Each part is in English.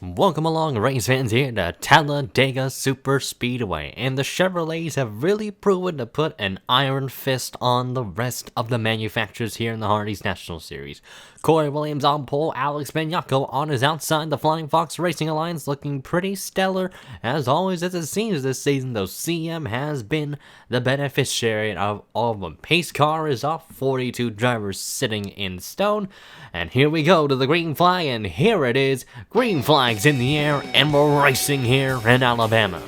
Welcome along, race fans, here to Talladega Superspeedway, and the Chevrolets have really proven to put an iron fist on the rest of the manufacturers here in the Hardee's National Series. Corey Williams on pole, Alex Benyako on his outside. The Flying Fox Racing Alliance looking pretty stellar, as always as it seems this season, though CM has been the beneficiary of all of them. Pace car is off, 42 drivers sitting in stone, and here we go to the green flag, and here it is, green flags in the air, and we're racing here in Alabama.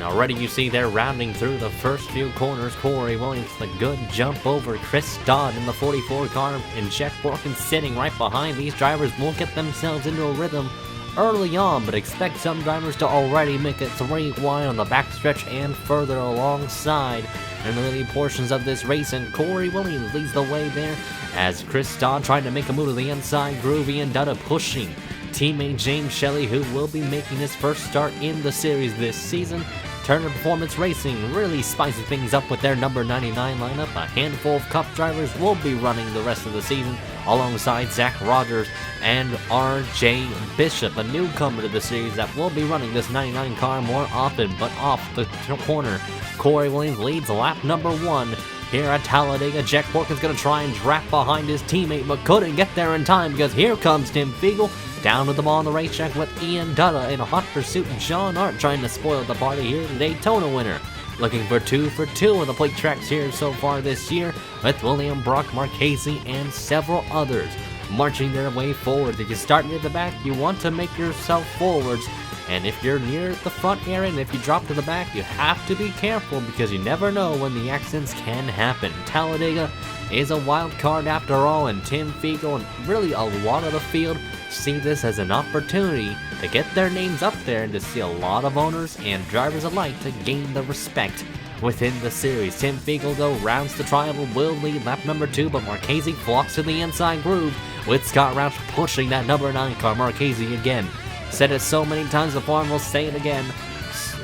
Already you see they're rounding through the first few corners. Corey Williams, the good jump over Chris Dodd in the 44 car, and Jeff Borkin sitting right behind. These drivers will get themselves into a rhythm early on, but expect some drivers to already make it 3 wide on the backstretch and further alongside in the early portions of this race, and Corey Williams leads the way there as Chris Dodd trying to make a move to the inside. Groovy and Dutta pushing teammate James Shelley, who will be making his first start in the series this season. Turner Performance Racing really spicing things up with their number 99 lineup. A handful of Cup drivers will be running the rest of the season alongside Zach Rogers and RJ Bishop, a newcomer to the series that will be running this 99 car more often. But off the corner, Corey Williams leads lap number 1 here at Talladega. Jack Borkin's going to try and drap behind his teammate, but couldn't get there in time because here comes Tim Fiegel down with the ball on the racetrack with Ian Dutta in a hot pursuit, and John Art trying to spoil the party here, the Daytona winner. Looking for 2 for 2 on the plate tracks here so far this year, with William Brock Marchese and several others marching their way forward. If you start near the back, you want to make yourself forwards, and if you're near the front area and if you drop to the back, you have to be careful because you never know when the accidents can happen. Talladega is a wild card after all, and Tim Fiegel and really a lot of the field see this as an opportunity to get their names up there and to see a lot of owners and drivers alike to gain the respect within the series. Tim Fiegel, though, rounds the triangle, will lead lap number 2, but Marchese flocks to the inside groove with Scott Roush pushing that number 9 car. Marchese again, said it so many times before and we'll say it again,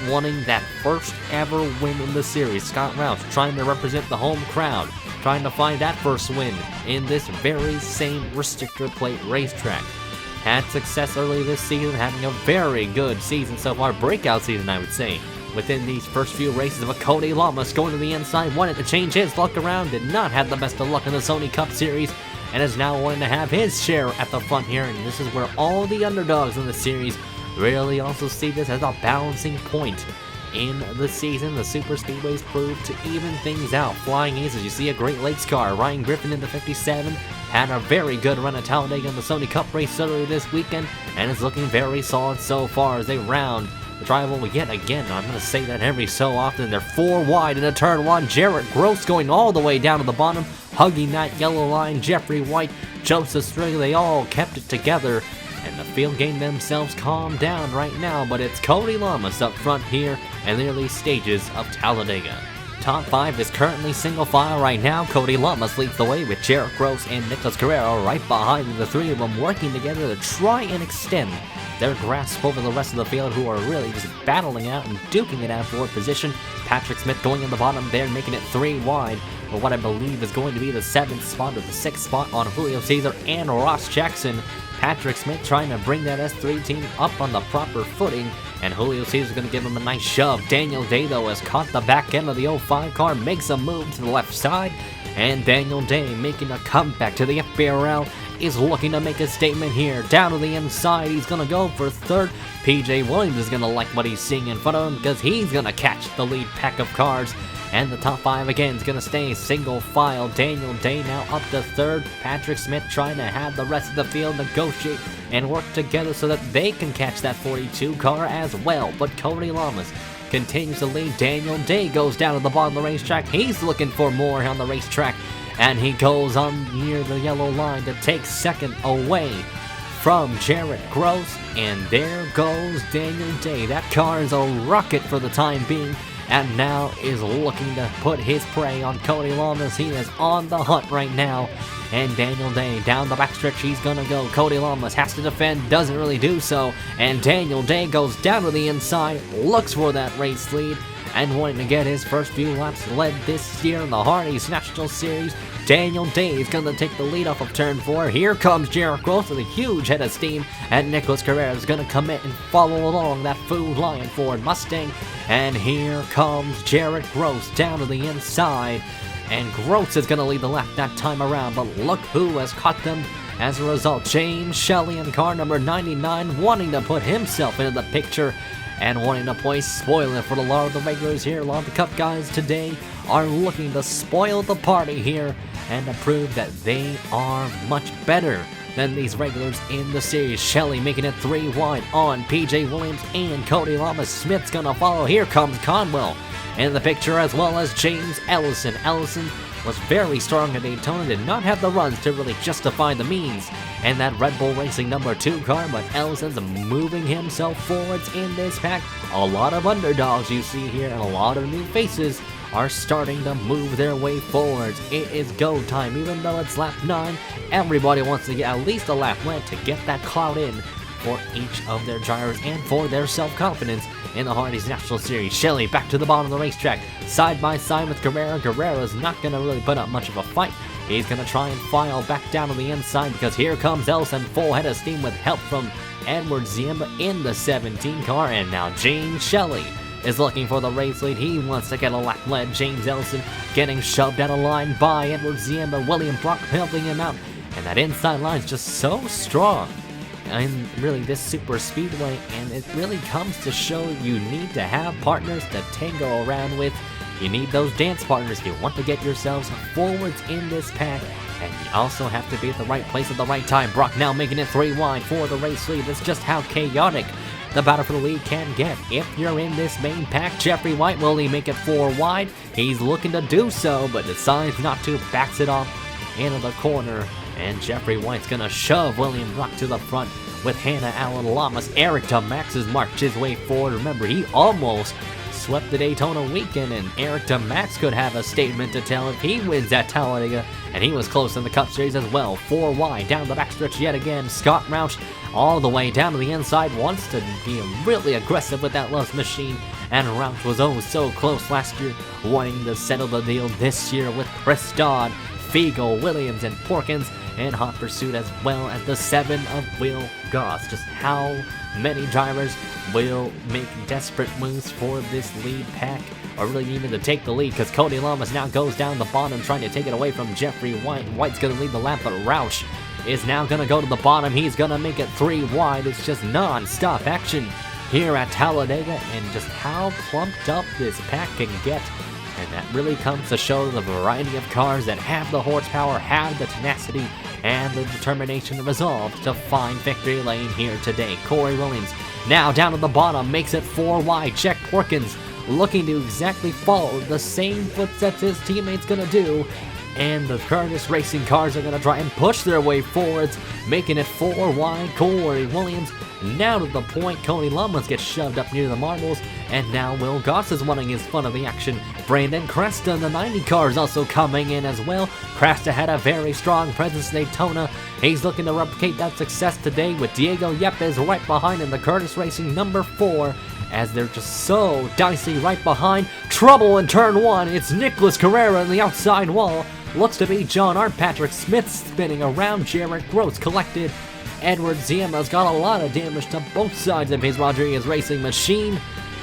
wanting that first ever win in the series. Scott Roush trying to represent the home crowd, trying to find that first win in this very same restrictor plate racetrack. Had success early this season, having a very good season so far, breakout season I would say, within these first few races. But Cody Lamas going to the inside, wanted to change his luck around, did not have the best of luck in the Sony Cup Series, and is now wanting to have his share at the front here, and this is where all the underdogs in the series really also see this as a balancing point in the season. The super speedways proved to even things out. Flying Aces, you see a Great Lakes car, Ryan Griffin in the 57, had a very good run at Talladega in the Sony Cup race earlier this weekend, and is looking very solid so far as they round the drive yet again. I'm going to say that every so often. They're 4 wide in a turn 1. Jarrett Gross going all the way down to the bottom, hugging that yellow line. Jeffrey White, Joseph Strigley, they all kept it together, and the field game themselves calmed down right now, but it's Cody Lamas up front here in the early stages of Talladega. Top 5 is currently single file right now. Cody Lamas leads the way with Jarrett Gross and Nicholas Carrero right behind them, the 3 of them working together to try and extend their grasp over the rest of the field, who are really just battling out and duking it out for position. Patrick Smith going in the bottom there, making it 3 wide for what I believe is going to be the 7th spot or the 6th spot on Julio Cesar and Ross Jackson. Patrick Smith trying to bring that S3 team up on the proper footing, and Julio Cesar's going to give him a nice shove. Daniel Day, though, has caught the back end of the 05 car, makes a move to the left side, and Daniel Day making a comeback to the FBRL is looking to make a statement here. Down to the inside, he's going to go for 3rd. PJ Williams is going to like what he's seeing in front of him because he's going to catch the lead pack of cars. And the top 5 again is going to stay single file. Daniel Day now up to 3rd. Patrick Smith trying to have the rest of the field negotiate and work together so that they can catch that 42 car as well. But Cody Lamas continues to lead. Daniel Day goes down to the bottom of the racetrack. He's looking for more on the racetrack, and he goes on near the yellow line to take 2nd away from Jarrett Gross. And there goes Daniel Day. That car is a rocket for the time being, and now is looking to put his prey on Cody Lamas. He is on the hunt right now, and Daniel Day down the backstretch, he's gonna go. Cody Lamas has to defend, doesn't really do so, and Daniel Day goes down to the inside, looks for that race lead, and wanting to get his first few laps led this year in the Hardee's National Series. Daniel Day's gonna take the lead off of turn 4. Here comes Jarrett Gross with a huge head of steam, and Nicholas Carrera is gonna commit and follow along that Food Lion Ford Mustang. And here comes Jarrett Gross down to the inside, and Gross is gonna lead the lap that time around, but look who has caught them. As a result, James Shelley in car number 99 wanting to put himself into the picture and wanting to play spoiler for a lot of the regulars here. A lot of the Cup guys today are looking to spoil the party here and to prove that they are much better than these regulars in the series. Shelley making it 3 wide on PJ Williams and Cody Lamas. Smith's gonna follow. Here comes Conwell in the picture, as well as James Ellison. Ellison was very strong at Daytona, did not have the runs to really justify the means and that Red Bull Racing number 2 car, but Ellison's moving himself forwards in this pack. A lot of underdogs you see here, and a lot of new faces are starting to move their way forwards. It is go time. Even though it's lap 9, everybody wants to get at least a lap left to get that cloud in for each of their drivers and for their self-confidence in the Hardee's National Series. Shelley back to the bottom of the racetrack, side by side with Guerrero. Guerrero's not going to really put up much of a fight. He's going to try and file back down on the inside because here comes Ellison, full head of steam with help from Edward Ziemba in the 17 car. And now James Shelley is looking for the race lead. He wants to get a lap led. James Ellison getting shoved out of line by Edward Ziemba. William Brock helping him out. And that inside line is just so strong in really this super speedway, and it really comes to show you need to have partners to tango around with. You need those dance partners if you want to get yourselves forwards in this pack, and you also have to be at the right place at the right time. Brock now making it 3 wide for the race lead. That's just how chaotic the battle for the lead can get. If you're in this main pack, Jeffrey White, will he make it 4 wide? He's looking to do so, but decides not to, backs it off into the corner. And Jeffrey White's gonna shove William Brock to the front with Hannah Allen Lamas. Eric DeMax has marched his way forward. Remember, he almost swept the Daytona weekend, and Eric DeMax could have a statement to tell if he wins at Talladega, and he was close in the Cup Series as well. 4 wide down the backstretch yet again. Scott Roush all the way down to the inside, wants to be really aggressive with that Lowe's machine, and Roush was oh so close last year, wanting to settle the deal this year with Chris Dodd, Fiegel, Williams, and Porkins in hot pursuit, as well as the 7 of Will Goss. Just how many drivers will make desperate moves for this lead pack, or really even to take the lead, because Cody Lamas now goes down the bottom trying to take it away from Jeffrey White. White's going to lead the lap, but Roush is now going to go to the bottom. He's going to make it 3 wide. It's just non-stop action here at Talladega, and just how plumped up this pack can get. And that really comes to show the variety of cars that have the horsepower, have the tenacity, and the determination and resolve to find victory lane here today. Corey Williams now down at the bottom, makes it 4 wide. Jack Porkins looking to exactly follow the same footsteps his teammates gonna do. And the Curtis Racing cars are going to try and push their way forwards, making it 4 wide. Corey Williams now to the point. Cody Lamas gets shoved up near the marbles, and now Will Goss is wanting his fun of the action. Brandon Cresta in the 90 car is also coming in as well. Cresta had a very strong presence in Daytona. He's looking to replicate that success today with Diego Yepes right behind in the Curtis Racing number 4. As they're just so dicey right behind. Trouble in turn 1. It's Nicholas Carrera in the outside wall. Looks to be John R. Patrick Smith spinning around. Jarrett Gross collected. Edward Ziema's got a lot of damage to both sides of his Rodriguez Racing machine.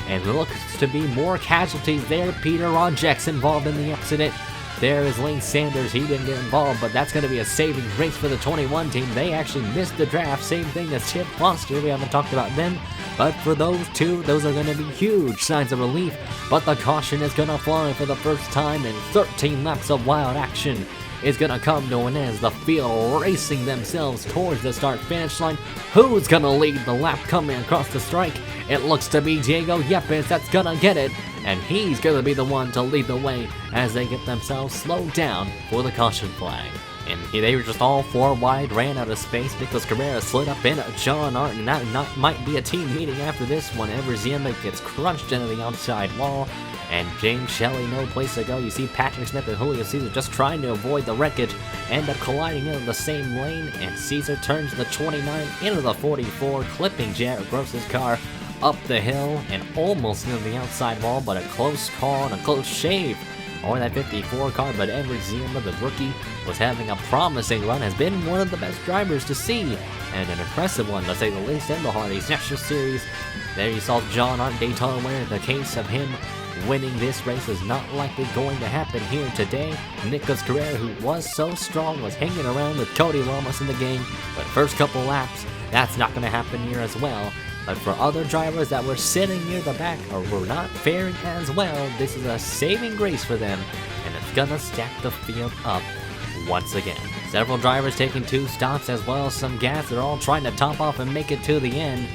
And looks to be more casualties there. Peter Ronjek's involved in the accident. There is Lane Sanders. He didn't get involved, but that's going to be a saving race for the 21 team. They actually missed the draft. Same thing as Chip Foster. We haven't talked about them. But for those two, those are going to be huge signs of relief. But the caution is going to fly for the first time in 13 laps of wild action. Is going to come to an end as the field racing themselves towards the start-finish line. Who's going to lead the lap coming across the strike? It looks to be Diego Yepes that's going to get it. And he's going to be the one to lead the way as they get themselves slowed down for the caution flag. And they were just all 4 wide, ran out of space. Nicholas Carrera slid up in John Art, and that might be a team meeting after this one. Edward Ziema gets crunched into the outside wall, and James Shelley no place to go. You see Patrick Smith and Julio Cesar just trying to avoid the wreckage, end up colliding into the same lane, and Cesar turns the 29 into the 44, clipping Jarrett Gross's car up the hill and almost near the outside wall, but a close call and a close shave on that 54 car. But Edward Zima, the rookie, was having a promising run, has been one of the best drivers to see, and an impressive one to say the least in the Hardee National Series. There you saw John Art Daytona winner. The case of him winning this race is not likely going to happen here today. Nicholas Carrera, who was so strong, was hanging around with Cody Lamas in the game, but first couple laps, that's not going to happen here as well. But for other drivers that were sitting near the back or were not faring as well, this is a saving grace for them, and it's gonna stack the field up once again. Several drivers taking 2 stops as well as some gas. They're all trying to top off and make it to the end.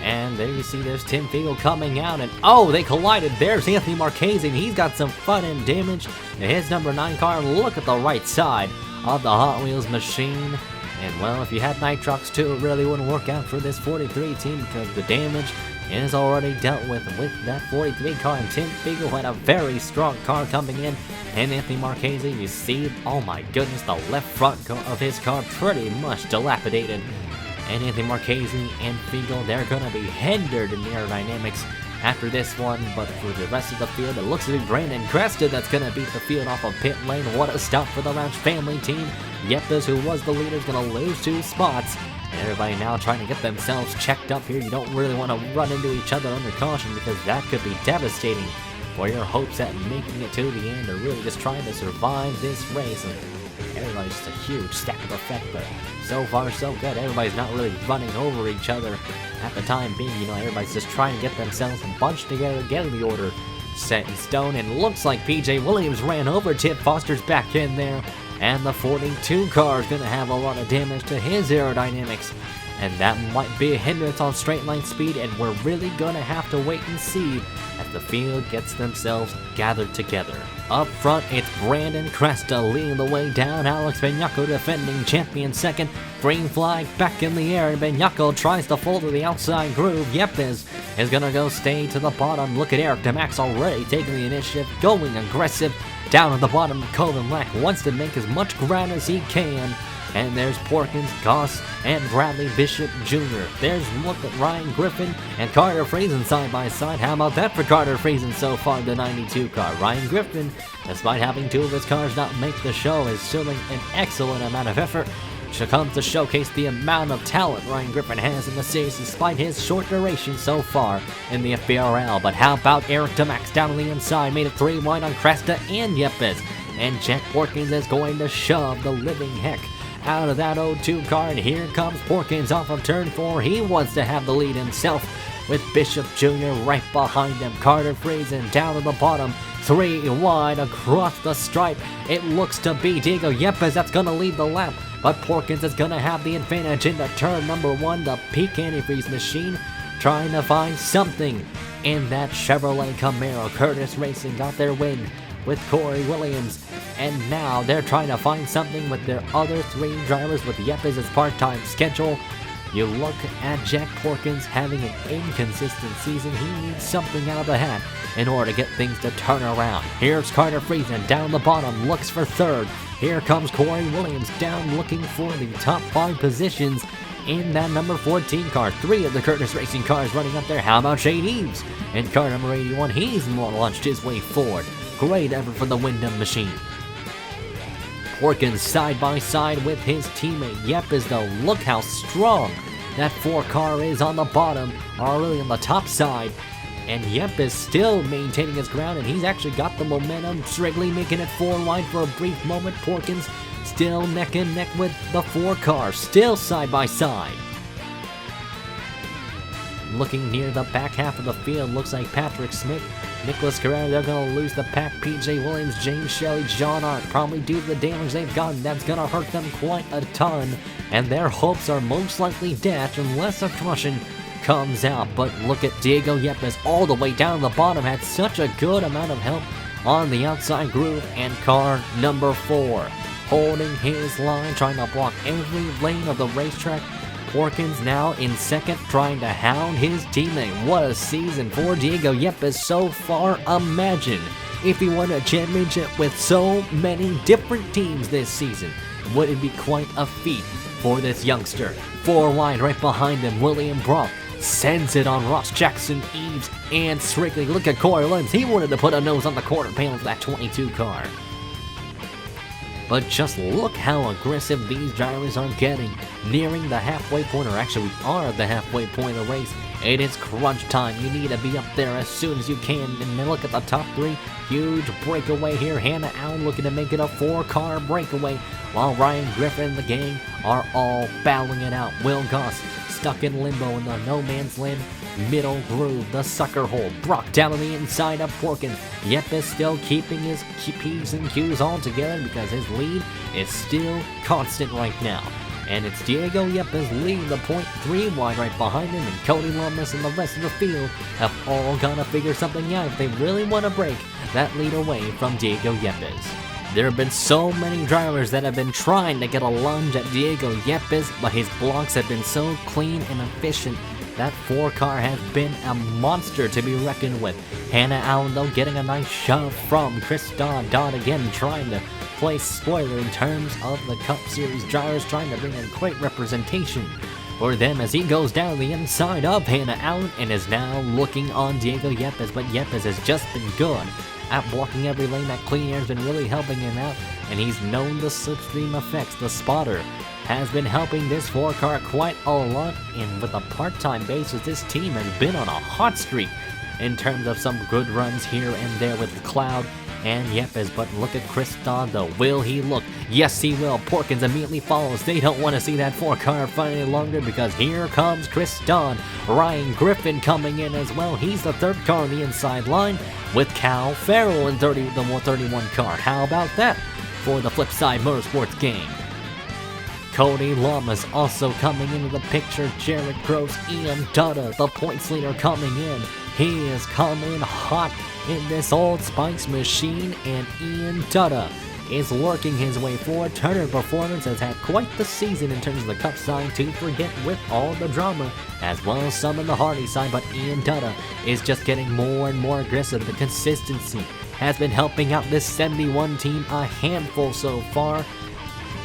And there you see there's Tim Fiegel coming out, and oh, they collided. There's Anthony Marchese, and he's got some front end damage to his number 9 car. Look at the right side of the Hot Wheels machine. And well, if you had nitrox too, it really wouldn't work out for this 43 team, because the damage is already dealt with that 43 car. And Tim Fiegel had a very strong car coming in. And Anthony Marchese, you see, oh my goodness, the left front of his car pretty much dilapidated. And Anthony Marchese and Fiegel, they're going to be hindered in aerodynamics after this one. But for the rest of the field, it looks to be Brandon Cresta that's going to beat the field off of pit lane. What a stop for the Roush family team. Yepes, who was the leader, is going to lose 2 spots. And everybody now trying to get themselves checked up here. You don't really want to run into each other under caution, because that could be devastating for your hopes at making it to the end, or really just trying to survive this race. And everybody's just a huge stack of effect, but so far so good. Everybody's not really running over each other at the time being. You know, everybody's just trying to get themselves bunched together, get the order set in stone. And looks like PJ Williams ran over Tip Foster's back in there, and the 42 car is going to have a lot of damage to his aerodynamics, and that might be a hindrance on straight line speed. And we're really going to have to wait and see as the field gets themselves gathered together. Up front, it's Brandon Cresta leading the way down. Alex Benyako defending champion second. Green flag back in the air, and Benyako tries to fall to the outside groove. Yepes is going to go stay to the bottom. Look at Eric DeMax already taking the initiative, going aggressive. Down at the bottom, Colin Lack wants to make as much ground as he can. And there's Porkins, Goss, and Bradley Bishop Jr. There's look at Ryan Griffin and Carter Friesen side by side. How about that for Carter Friesen so far, the 92 car? Ryan Griffin, despite having 2 of his cars not make the show, is showing an excellent amount of effort. She comes to showcase the amount of talent Ryan Griffin has in the series, despite his short duration so far in the FBRL. But how about Eric DeMax down on the inside? Made it 3 wide on Cresta and Yepes. And Jack Porkins is going to shove the living heck out of that 02 car, and here comes Porkins off of turn 4. He wants to have the lead himself, with Bishop Jr. right behind him. Carter Friesen down to the bottom, 3 wide across the stripe. It looks to be Diego Yepes that's going to lead the lap, but Porkins is going to have the advantage into turn number 1. The peak antifreeze machine trying to find something in that Chevrolet Camaro. Curtis Racing got their win with Corey Williams, and now they're trying to find something with their other 3 drivers, with Yepes' part-time schedule. You look at Jack Porkins having an inconsistent season. He needs something out of the hat in order to get things to turn around. Here's Carter Friesen down the bottom, looks for 3rd. Here comes Corey Williams down, looking for the top 5 positions in that number 14 car. 3 of the Curtis Racing cars running up there. How about Shane Eves? And car number 81, he's launched his way forward. Great effort for the Wyndham machine. Porkins side by side with his teammate Yepes, though. Look how strong that 4 car is on the bottom, or really on the top side. And Yepes still maintaining his ground, and he's actually got the momentum. Strigley making it 4 wide for a brief moment. Porkins still neck and neck with the 4 car, still side by side. Looking near the back half of the field, looks like Patrick Smith, Nicholas Carrera, they're going to lose the pack. PJ Williams, James Shelley, John Art, probably due to the damage they've gotten. That's going to hurt them quite a ton, and their hopes are most likely dashed unless a caution comes out. But look at Diego Yepes all the way down the bottom, had such a good amount of help on the outside groove, and car number 4 holding his line, trying to block every lane of the racetrack. Porkins now in second, trying to hound his teammate. What a season for Diego Yepes so far. Imagine if he won a championship with so many different teams this season. Would it be quite a feat for this youngster? 4 wide right behind him, William Brock. sends it on Ross Jackson, Eves, and Strictly. Look at Corey Williams. He wanted to put a nose on the quarter panel of that 22 car. But just look how aggressive these drivers are getting. Nearing the halfway point, or actually we are at the halfway point of the race. It is crunch time. You need to be up there as soon as you can. And then look at the top three. Huge breakaway here. Hannah Allen looking to make it a 4-car breakaway, while Ryan Griffin and the gang are all battling it out. Will Goss stuck in limbo in the no man's land middle groove, the sucker hole. Brock down on the inside of Porkins. Yep is still keeping his P's and Q's all together because his lead is still constant right now. And it's Diego Yepes leading the point 3 wide right behind him, and Cody Lumless and the rest of the field have all got to figure something out if they really want to break that lead away from Diego Yepes. There have been so many drivers that have been trying to get a lunge at Diego Yepes, but his blocks have been so clean and efficient. That 4-car has been a monster to be reckoned with. Hannah Allen, though, getting a nice shove from Chris Dodd. Dodd again trying to play spoiler in terms of the Cup Series drivers, trying to bring a great representation for them as he goes down the inside of Hannah Allen and is now looking on Diego Yepes. But Yepes has just been good at blocking every lane. That clean air has been really helping him out, and he's known the slipstream effects. The spotter has been helping this 4-car quite a lot, and with a part-time basis, this team has been on a hot streak in terms of some good runs here and there with Cloud and Yepes. But look at Chris Dodd though. Will he look? Yes, he will. Porkins immediately follows. They don't want to see that 4-car fight any longer because here comes Chris Dodd. Ryan Griffin coming in as well. He's the 3rd car on the inside line with Cal Farrell in the 31 car. How about that for the Flipside Motorsports gang? Cody Lamas also coming into the picture. Jared Gross, Ian Dutta, the points leader, coming in. He is coming hot in this Old Spice machine, and Ian Dutta is working his way forward. Turner Performance has had quite the season in terms of the Cup side, to forget, with all the drama, as well as some in the Hardee side, but Ian Dutta is just getting more and more aggressive. The consistency has been helping out this 71 team a handful so far,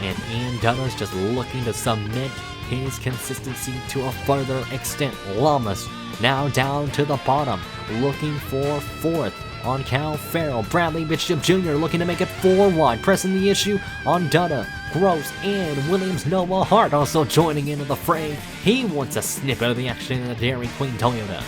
and Ian Dutta's just looking to cement his consistency to a further extent. Lamas now down to the bottom, looking for 4th on Cal Farrell. Bradley Bishop Jr. looking to make it 4 wide, pressing the issue on Dutta. Gross and Williams. Noah Hart also joining into the fray. He wants a snippet of the action in the Dairy Queen Toyota.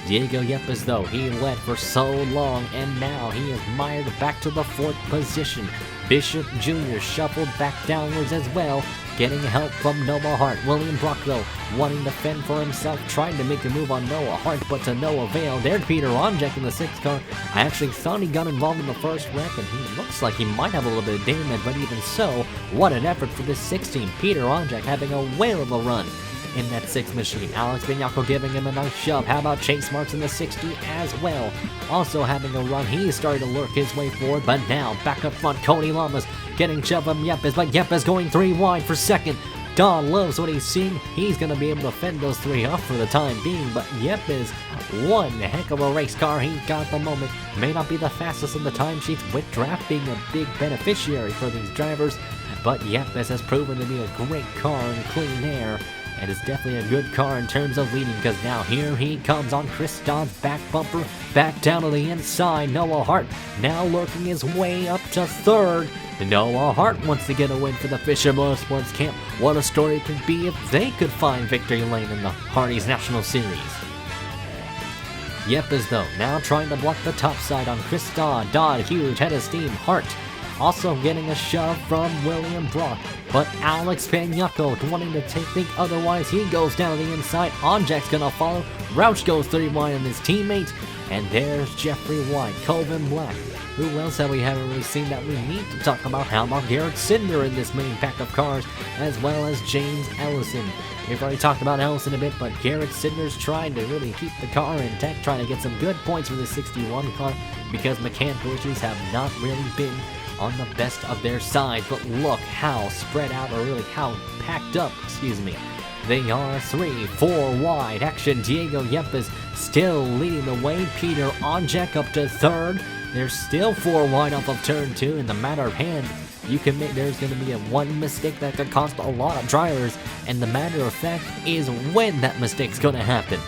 Diego Yepes, though, he led for so long, and now he is mired back to the 4th position. Bishop Jr. shuffled back downwards as well, getting help from Noah Hart. William Brock, though, wanting to fend for himself, trying to make a move on Noah Hart, but to no avail. There's Peter Onjek in the 6th car. I actually thought he got involved in the first wreck, and he looks like he might have a little bit of damage, but even so, what an effort for this 16. Peter Onjek having a whale of a run in that 6th machine. Alex Bignacco giving him a nice shove. How about Chase Marks in the 60 as well? Also having a run. He's starting to lurk his way forward, but now back up front, Cody Lamas getting shoved from Yepes, but Yepes going 3 wide for 2nd. Don loves what he's seeing. He's going to be able to fend those 3 off for the time being, but Yepes, one heck of a race car he got at the moment. May not be the fastest in the timesheets, with draft being a big beneficiary for these drivers, but Yepes has proven to be a great car in clean air, and it's definitely a good car in terms of leading, because now here he comes on Chris Dodd's back bumper, back down to the inside. Noah Hart now lurking his way up to 3rd. Noah Hart wants to get a win for the Fisher Motorsports camp. What a story it could be if they could find victory lane in the Hardee's National Series. Yepes, though, now trying to block the top side on Chris Dodd. Dodd, huge head of steam. Hart also getting a shove from William Brock, but Alex Bignacco wanting to think otherwise. He goes down to the inside. Onjek's gonna follow. Roush goes 3 wide on his teammate, and there's Jeffrey White. Colvin Black. Who else have we haven't really seen that we need to talk about? How about Garrett Cinder in this main pack of cars, as well as James Ellison? We've already talked about Ellison a bit, but Garrett Cinder's trying to really keep the car intact, trying to get some good points for the 61 car, because mechanical issues have not really been on the best of their side. But look how spread out, or really how packed up, they are. 3, 4 wide action. Diego Yepes still leading the way. Peter Onjek up to 3rd. They're still 4 wide off of turn 2 in the matter of hand. You can make, there's going to be one mistake that could cost a lot of drivers, and the matter of fact is when that mistake's going to happen.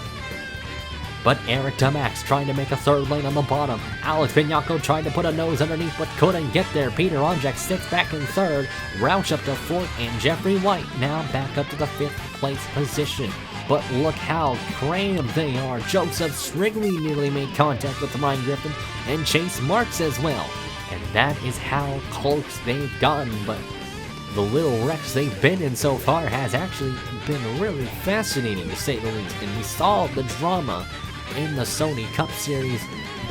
But Eric Damax trying to make a third lane on the bottom. Alex Vignacco tried to put a nose underneath but couldn't get there. Peter Onjak sits back in third. Roush up to fourth, and Jeffrey White now back up to the 5th place position. But look how crammed they are. Joseph Strigley nearly made contact with Ryan Griffin and Chase Marks as well. And that is how close they've gotten. But the little wrecks they've been in so far has actually been really fascinating, to say the least. And we saw the drama in the Sony Cup Series,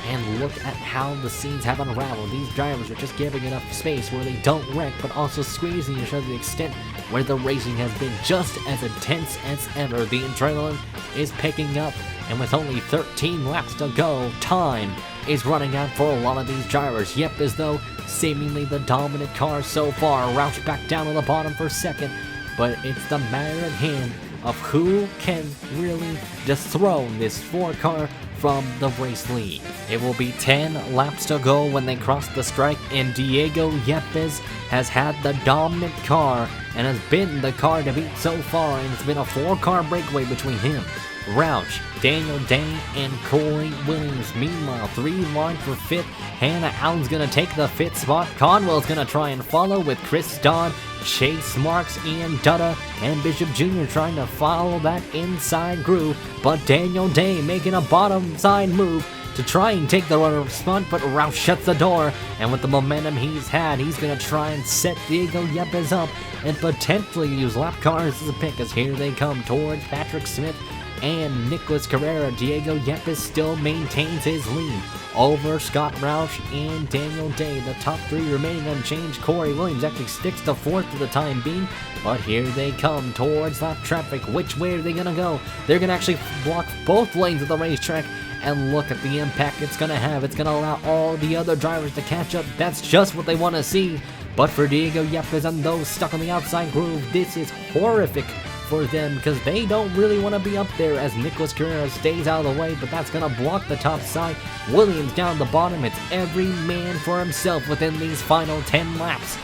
and look at how the scenes have unraveled. These drivers are just giving enough space where they don't wreck, but also squeezing each other to the extent where the racing has been just as intense as ever. The adrenaline is picking up, and with only 13 laps to go, time is running out for a lot of these drivers. Yep, as though seemingly the dominant car so far. Roush back down on the bottom for second, but it's the matter at hand of who can really dethrone this Ford car from the race lead. It will be 10 laps to go when they cross the strike, and Diego Yepes has had the dominant car and has been the car to beat so far, and it's been a 4-car breakaway between him, Roush, Daniel Day, and Corey Williams. Meanwhile, 3 wide for 5th. Hannah Allen's gonna take the 5th spot. Conwell's gonna try and follow with Chris Dodd, Chase Marks, Ian Dutta, and Bishop Jr. trying to follow that inside groove, but Daniel Day making a bottom side move to try and take the runner-up spot, but Roush shuts the door, and with the momentum he's had, he's going to try and set Diego Yepes up and potentially use lap cars as a pick, as here they come towards Patrick Smith and Nicholas Carrera. Diego Yepes still maintains his lead over Scott Roush and Daniel Day. The top 3 remaining unchanged. Corey Williams actually sticks to 4th for the time being, but here they come towards lap traffic. Which way are they going to go? They're going to actually block both lanes of the racetrack, and look at the impact it's going to have. It's going to allow all the other drivers to catch up. That's just what they want to see. But for Diego Yepes and those stuck on the outside groove, this is horrific for them, because they don't really want to be up there as Nicholas Carrera stays out of the way, but that's going to block the top side. Williams down the bottom. It's every man for himself within these final 10 laps.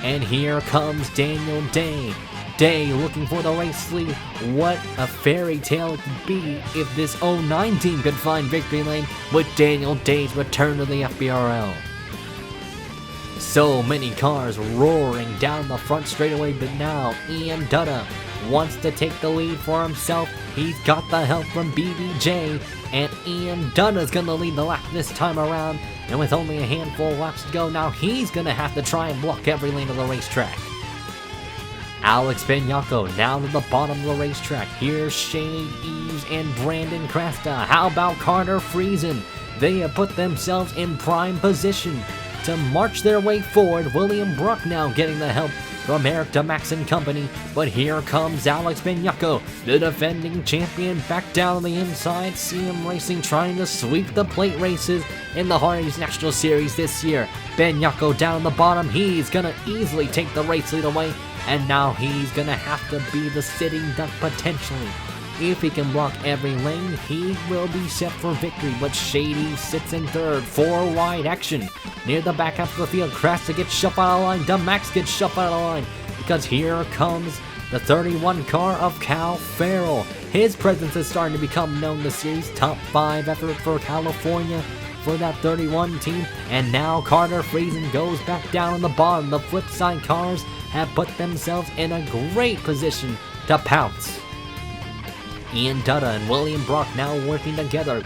And here comes Daniel Day. Day looking for the race lead. What a fairy tale it could be if this 09 team could find victory lane with Daniel Day's return to the FBRL. So many cars roaring down the front straightaway, but now Ian Dutta wants to take the lead for himself. He's got the help from BBJ, and Ian Dutta's gonna lead the lap this time around, and with only a handful of laps to go, now he's gonna have to try and block every lane of the racetrack. Alex Vignacco now to the bottom of the racetrack. Here's Shane Eves and Brandon Crasta. How about Carter Friesen? They have put themselves in prime position to march their way forward. William Bruck now getting the help from Eric Damax and company, but here comes Alex Vignacco, the defending champion, back down on the inside. CM Racing trying to sweep the plate races in the Hardee's National Series this year. Vignacco down the bottom. He's gonna easily take the race lead away, and now he's gonna have to be the sitting duck potentially. If he can block every lane, he will be set for victory, but Shady sits in third. 4 wide action near the back half of the field. Crasta gets shoved out of the line. Damax gets shoved out of the line, because here comes the 31 car of Cal Farrell. His presence is starting to become known this series. Top 5 effort for California for that 31 team, and now Carter Friesen goes back down on the bottom. The flip side cars have put themselves in a great position to pounce. Ian Dutta and William Brock now working together.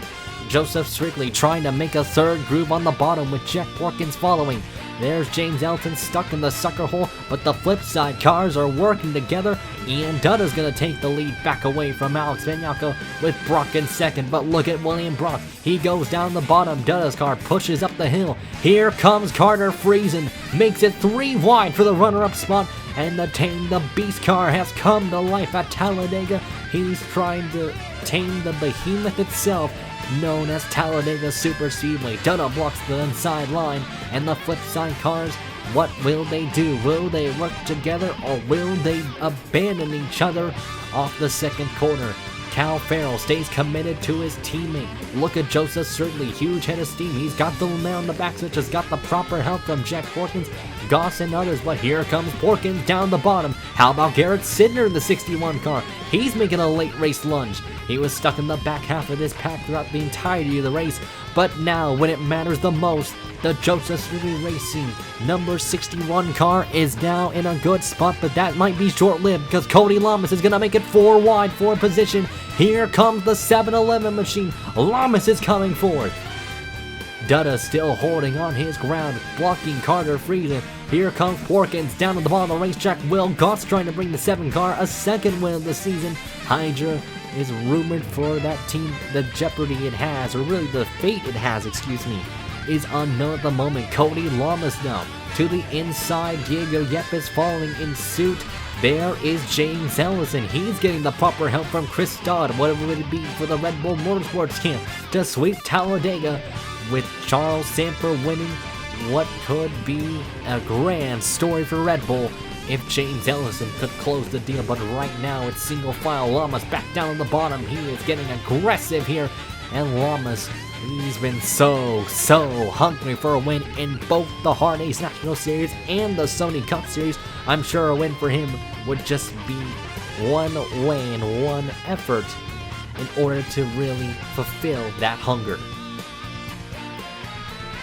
Joseph Strigley trying to make a third groove on the bottom with Jack Porkins following. There's James Elton stuck in the sucker hole, but the flip side cars are working together. Ian Dutta's going to take the lead back away from Alex Vignacco with Brock in second, but look at William Brock. He goes down the bottom. Dutta's car pushes up the hill. Here comes Carter Friesen, makes it 3 wide for the runner-up spot, and the Tame the Beast car has come to life at Talladega. He's trying to tame the behemoth itself, known as Talladega Superspeedway. Dutta blocks the inside line, and the flip side cars, what will they do? Will they work together, or will they abandon each other off the second corner? Cal Farrell stays committed to his teammate. Look at Joseph, certainly huge head of steam. He's got the man on the back switch, has got the proper help from Jack Porkins, Goss, and others. But here comes Porkins down the bottom. How about Garrett Sidner in the 61 car? He's making a late race lunge. He was stuck in the back half of this pack throughout the entirety of the race. But now, when it matters the most, the Joseph Speedway Racing number 61 car is now in a good spot, but that might be short-lived because Cody Lamas is going to make it 4 wide for position. Here comes the 7-Eleven machine. Lamas is coming forward. Dutta still holding on his ground, blocking Carter Friesen. Here comes Porkins down at the bottom of the racetrack. Will Goss trying to bring the 7 car a second win of the season. Hydra is rumored for that team. The jeopardy it has, or really the fate it has, is unknown at the moment. Cody Lamas now to the inside. Diego Yepes following in suit. There is James Ellison. He's getting the proper help from Chris Dodd. Whatever it would be for the Red Bull Motorsports camp to sweep Talladega, with Charles Samper winning what could be a grand story for Red Bull if James Ellison could close the deal. But right now it's single file. Lamas back down on the bottom. He is getting aggressive here, and Lamas, he's been so hungry for a win in both the Hardee National Series and the Sony Cup Series. I'm sure a win for him would just be one way and one effort in order to really fulfill that hunger.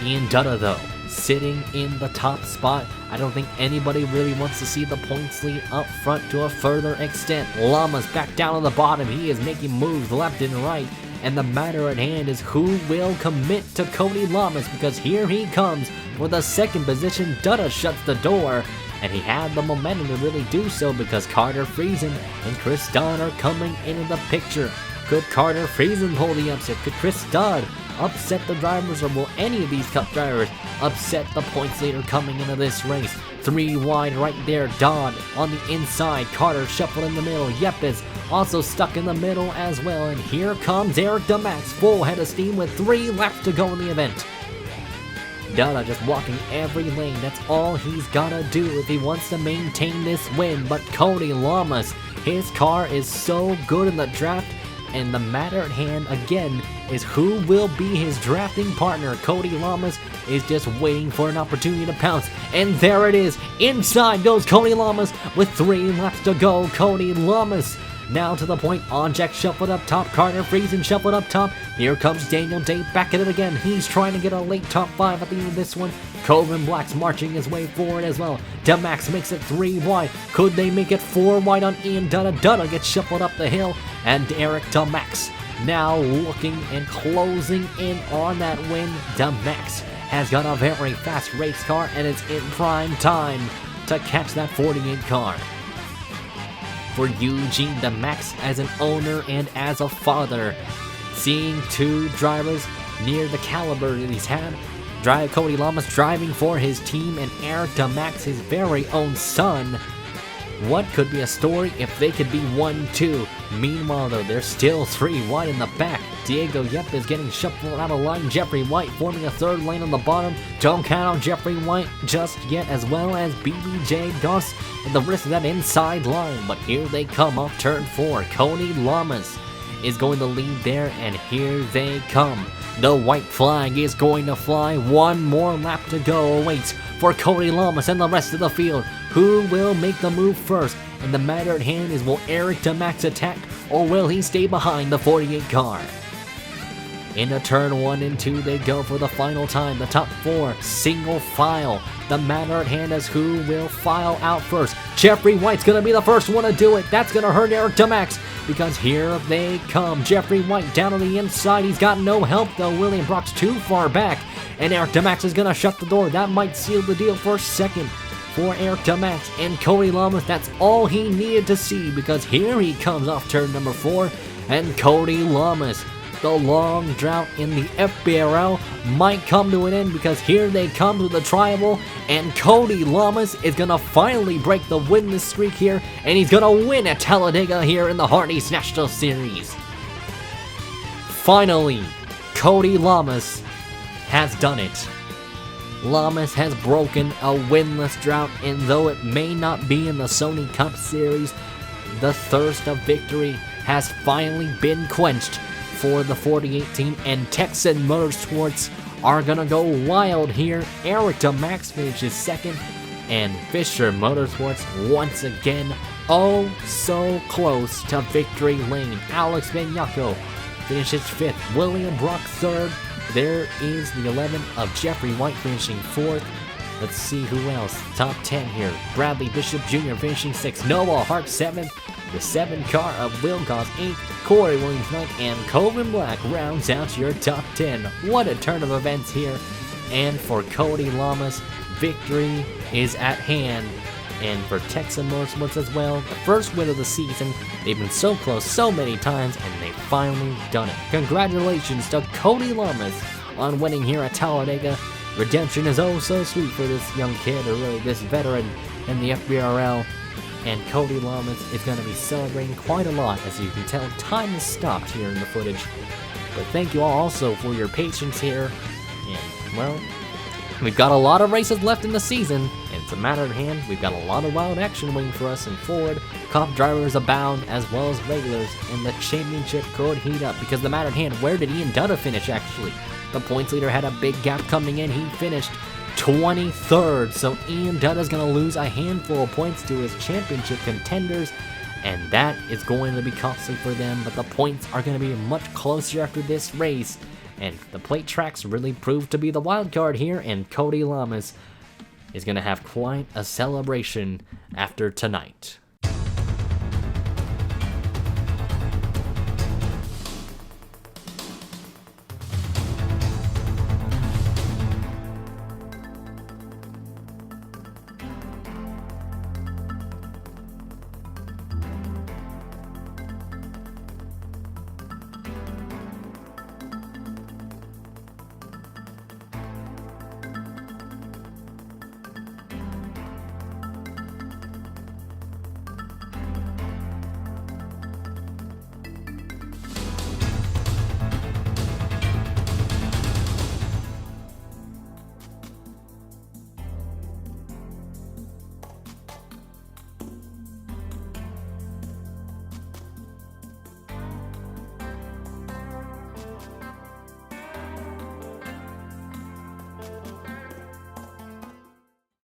Ian Dutta, though, sitting in the top spot. I don't think anybody really wants to see the points lead up front to a further extent. Lamas back down on the bottom. He is making moves left and right. And the matter at hand is who will commit to Cody Lamas, because here he comes for the second position. Dutta shuts the door, and he had the momentum to really do so because Carter Friesen and Chris Dodd are coming into the picture. Could Carter Friesen hold the upset? Could Chris Dodd upset the drivers, or will any of these Cup drivers upset the points leader coming into this race? 3 wide right there. Dodd on the inside. Carter shuffled in the middle. Yepes also stuck in the middle as well. And here comes Eric DeMax, full head of steam with 3 laps to go in the event. Dutta just walking every lane. That's all he's gotta do if he wants to maintain this win. But Cody Lamas, his car is so good in the draft, and the matter at hand, again, is who will be his drafting partner. Cody Lamas is just waiting for an opportunity to pounce. And there it is. Inside goes Cody Lamas with 3 laps to go. Cody Lamas now to the point. On Jack shuffled up top. Carter Friesen shuffled up top. Here comes Daniel Day back at it again. He's trying to get a late top 5 at the end of this one. Coven Black's marching his way forward as well. DeMax makes it 3 wide. Could they make it 4 wide on Ian Dutta? Dutta gets shuffled up the hill. And Eric DeMax now looking and closing in on that win. DeMax has got a very fast race car and is in prime time to catch that 48 car. For Eugene DeMax, as an owner and as a father, seeing 2 drivers near the caliber that he's had, Cody Lamas driving for his team, and Eric DeMax, his very own son. What could be a story if they could be 1-2? Meanwhile, though, they're still 3 wide in the back. Diego Yep is getting shuffled out of line. Jeffrey White forming a 3rd lane on the bottom. Don't count on Jeffrey White just yet, as well as BBJ Goss and the rest of that inside line. But here they come off turn 4. Cody Lamas is going to lead there, and here they come. The white flag is going to fly. 1 more lap to go awaits for Cody Lamas and the rest of the field. Who will make the move first? And the matter at hand is, will Eric DeMax attack, or will he stay behind the 48 car? Into turn 1 and 2 they go for the final time. The top 4 single file. The matter at hand is who will file out first. Jeffrey White's going to be the first one to do it. That's going to hurt Eric DeMax, because here they come. Jeffrey White down on the inside. He's got no help though. William Brock's too far back, and Eric DeMax is going to shut the door. That might seal the deal for a second for Eric DeMax. And Cody Lamas, that's all he needed to see, because here he comes off turn number 4, and Cody Lamas, the long drought in the FBRL might come to an end, because here they come to the tribal, and Cody Lamas is going to finally break the winless streak here, and he's going to win at Talladega here in the Hardee National Series. Finally, Cody Lamas has done it. Lamas has broken a winless drought, and though it may not be in the Sony Cup Series, the thirst of victory has finally been quenched for the 48 team, and Texan Motorsports are gonna go wild here. Eric DeMax finishes second, and Fisher Motorsports once again oh so close to victory lane. Alex Benyako finishes 5th, William Brock 3rd. There is the 11 of Jeffrey White finishing 4th. Let's see who else. Top 10 here. Bradley Bishop Jr. finishing 6th, Noah Hart 7th, the 7 car of Will Goss 8th, Corey Williams 9th, and Coven Black rounds out your top 10. What a turn of events here. And for Cody Lamas, victory is at hand. And for Texan Motorsports as well, the first win of the season. They've been so close so many times, and they've finally done it. Congratulations to Cody Lamas on winning here at Talladega. Redemption is oh so sweet for this young kid, or really this veteran in the FBRL. And Cody Lamas is going to be celebrating quite a lot. As you can tell, time has stopped here in the footage. But thank you all also for your patience here. And, well, we've got a lot of races left in the season, and it's a matter of hand. We've got a lot of wild action waiting for us in Ford. Cup drivers abound, as well as regulars, and the championship could heat up. Because the matter at hand, where did Ian Dutta finish, actually? The points leader had a big gap coming in. He finished 23rd, so Ian Dutta's going to lose a handful of points to his championship contenders, and that is going to be costly for them. But the points are going to be much closer after this race. And the plate tracks really proved to be the wild card here, and Cody Lamas is going to have quite a celebration after tonight.